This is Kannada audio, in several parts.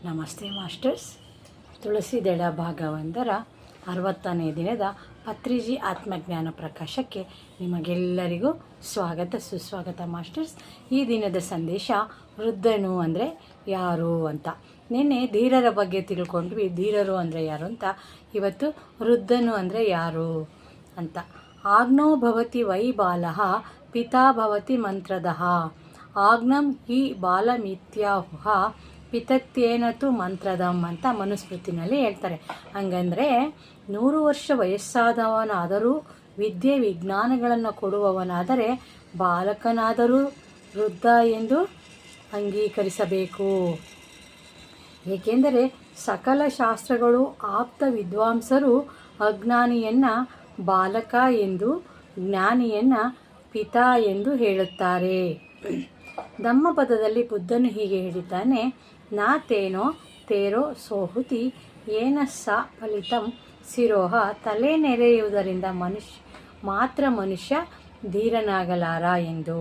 ನಮಸ್ತೆ ಮಾಸ್ಟರ್ಸ್. ತುಳಸಿ ದಳ ಭಾಗ 1ರ 60ನೇ ದಿನದ ಪತ್ರಿಜಿ ಆತ್ಮಜ್ಞಾನ ಪ್ರಕಾಶಕ್ಕೆ ನಿಮಗೆಲ್ಲರಿಗೂ ಸ್ವಾಗತ ಸುಸ್ವಾಗತ ಮಾಸ್ಟರ್ಸ್. ಈ ದಿನದ ಸಂದೇಶ ವೃದ್ಧನು ಅಂದರೆ ಯಾರು ಅಂತ. ನಿನ್ನೆ ಧೀರರ ಬಗ್ಗೆ ತಿಳ್ಕೊಂಡ್ವಿ, ಧೀರರು ಅಂದರೆ ಯಾರು ಅಂತ. ಇವತ್ತು ವೃದ್ಧನು ಅಂದರೆ ಯಾರು ಅಂತ. ಆಜ್ಞೋ ಭವತಿ ವೈ ಬಾಲಃ ಪಿತಾ ಭವತಿ ಮಂತ್ರದಃ ಆಜ್ಞಂ ಹಿ ಬಾಲಮಿತ್ಯಾಹುಃ ಪಿತತ್ಯೇನತು ಮಂತ್ರದಂ ಅಂತ ಮನುಸ್ಮೃತಿನಲ್ಲಿ ಹೇಳ್ತಾರೆ. ಹಂಗಂದರೆ 100 ವರ್ಷ ವಯಸ್ಸಾದವನಾದರೂ ವಿದ್ಯೆ ವಿಜ್ಞಾನಗಳನ್ನು ಕೊಡುವವನಾದರೆ ಬಾಲಕನಾದರೂ ವೃದ್ಧ ಎಂದು ಅಂಗೀಕರಿಸಬೇಕು. ಏಕೆಂದರೆ ಸಕಲ ಶಾಸ್ತ್ರಗಳು ಆಪ್ತ ವಿದ್ವಾಂಸರು ಅಜ್ಞಾನಿಯನ್ನು ಬಾಲಕ ಎಂದು ಜ್ಞಾನಿಯನ್ನು ಪಿತಾ ಎಂದು ಹೇಳುತ್ತಾರೆ. ಧಮ್ಮಪದದಲ್ಲಿ ಬುದ್ಧನು ಹೀಗೆ ಹೇಳಿದ್ದಾನೆ: ನಾ ತೇನೋ ತೇರೋ ಸೋಹುತಿ ಏನ ಸ ಫಲಿತಂ ಸಿರೋಹ. ತಲೆ ನೆರೆಯುವುದರಿಂದ ಮನುಷ್ಯ ಧೀರನಾಗಲಾರ ಎಂದು.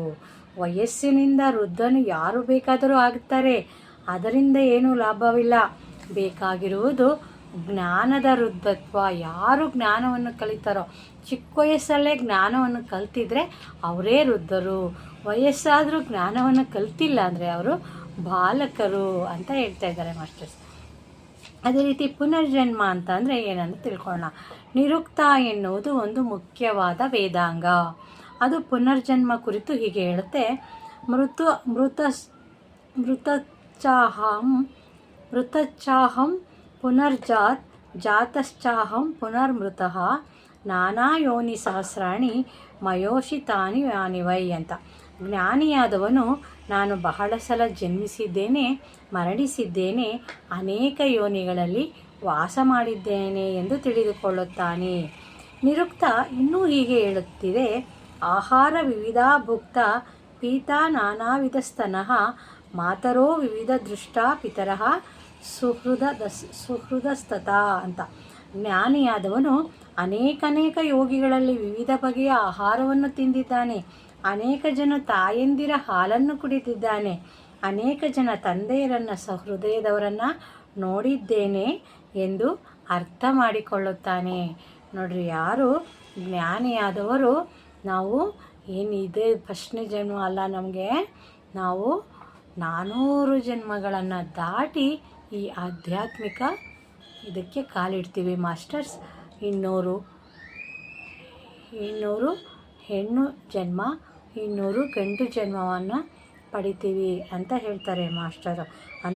ವಯಸ್ಸಿನಿಂದ ವೃದ್ಧನು ಯಾರು ಬೇಕಾದರೂ ಆಗುತ್ತಾರೆ, ಅದರಿಂದ ಏನೂ ಲಾಭವಿಲ್ಲ. ಬೇಕಾಗಿರುವುದು ಜ್ಞಾನದ ವೃದ್ಧತ್ವ. ಯಾರು ಜ್ಞಾನವನ್ನು ಕಲಿತಾರೋ, ಚಿಕ್ಕ ವಯಸ್ಸಲ್ಲೇ ಜ್ಞಾನವನ್ನು ಕಲ್ತಿದ್ರೆ ಅವರೇ ವೃದ್ಧರು. ವಯಸ್ಸಾದರೂ ಜ್ಞಾನವನ್ನು ಕಲ್ತಿಲ್ಲ ಅಂದರೆ ಅವರು ಬಾಲಕರು ಅಂತ ಹೇಳ್ತಾ ಇದ್ದಾರೆ ಮಾಸ್ಟರ್ಸ್. ಅದೇ ರೀತಿ ಪುನರ್ಜನ್ಮ ಅಂತ ಅಂದರೆ ಏನಂತ ತಿಳ್ಕೊಳ್ಳೋಣ. ನಿರುಕ್ತ ಎನ್ನುವುದು ಒಂದು ಮುಖ್ಯವಾದ ವೇದಾಂಗ. ಅದು ಪುನರ್ಜನ್ಮ ಕುರಿತು ಹೀಗೆ ಹೇಳುತ್ತೆ: ಮೃತಚ್ಚಾಹಂ ಪುನರ್ಜಾತ್ ಜಾತಶ್ಚಾಹಂ ಪುನರ್ಮೃತಃ ನಾನಾ ಯೋನಿ ಸಹಸ್ರಾಣಿ ಮಯೋಷಿತಾನಿ ಯಾನಿವೈ ಅಂತ. ಜ್ಞಾನಿಯಾದವನು ನಾನು ಬಹಳ ಸಲ ಜನ್ಮಿಸಿದ್ದೇನೆ, ಮರಣಿಸಿದ್ದೇನೆ, ಅನೇಕ ಯೋನಿಗಳಲ್ಲಿ ವಾಸ ಮಾಡಿದ್ದೇನೆ ಎಂದು ತಿಳಿದುಕೊಳ್ಳುತ್ತಾನೆ. ನಿರುಕ್ತ ಇನ್ನೂ ಹೀಗೆ ಹೇಳುತ್ತಿದೆ: ಆಹಾರ ವಿವಿಧ ಭುಕ್ತ ಪೀತಾ ನಾನಾ ಸ್ತನಃ ಮಾತರೋ ವಿವಿಧ ದೃಷ್ಟ ಪಿತರಃ ಸುಹೃದಸ್ತತ ಅಂತ. ಜ್ಞಾನಿಯಾದವನು ಅನೇಕ ಯೋಗಿಗಳಲ್ಲಿ ವಿವಿಧ ಬಗೆಯ ಆಹಾರವನ್ನು ತಿಂದಿದ್ದಾನೆ, ಅನೇಕ ಜನ ತಾಯಂದಿರ ಹಾಲನ್ನು ಕುಡಿದಿದ್ದಾನೆ, ಅನೇಕ ಜನ ತಂದೆಯರನ್ನು ಸಹೃದಯದವರನ್ನು ನೋಡಿದ್ದೇನೆ ಎಂದು ಅರ್ಥ ಮಾಡಿಕೊಳ್ಳುತ್ತಾನೆ. ನೋಡ್ರಿ, ಯಾರು ಜ್ಞಾನಿಯಾದವರು, ನಾವು ಏನಿದೆ ಫಸ್ಟ್ನೇ ಜನ್ಮ ಅಲ್ಲ, ನಮಗೆ ನಾವು 400 ಜನ್ಮಗಳನ್ನು ದಾಟಿ ಈ ಆಧ್ಯಾತ್ಮಿಕ ಇದಕ್ಕೆ ಕಾಲಿಡ್ತೀವಿ ಮಾಸ್ಟರ್ಸ್. 200 ಹೆಣ್ಣು ಜನ್ಮ, 200 ಗಂಡು ಜನ್ಮವನ್ನು ಪಡಿತೀವಿ ಅಂತ ಹೇಳ್ತಾರೆ ಮಾಸ್ಟರ್.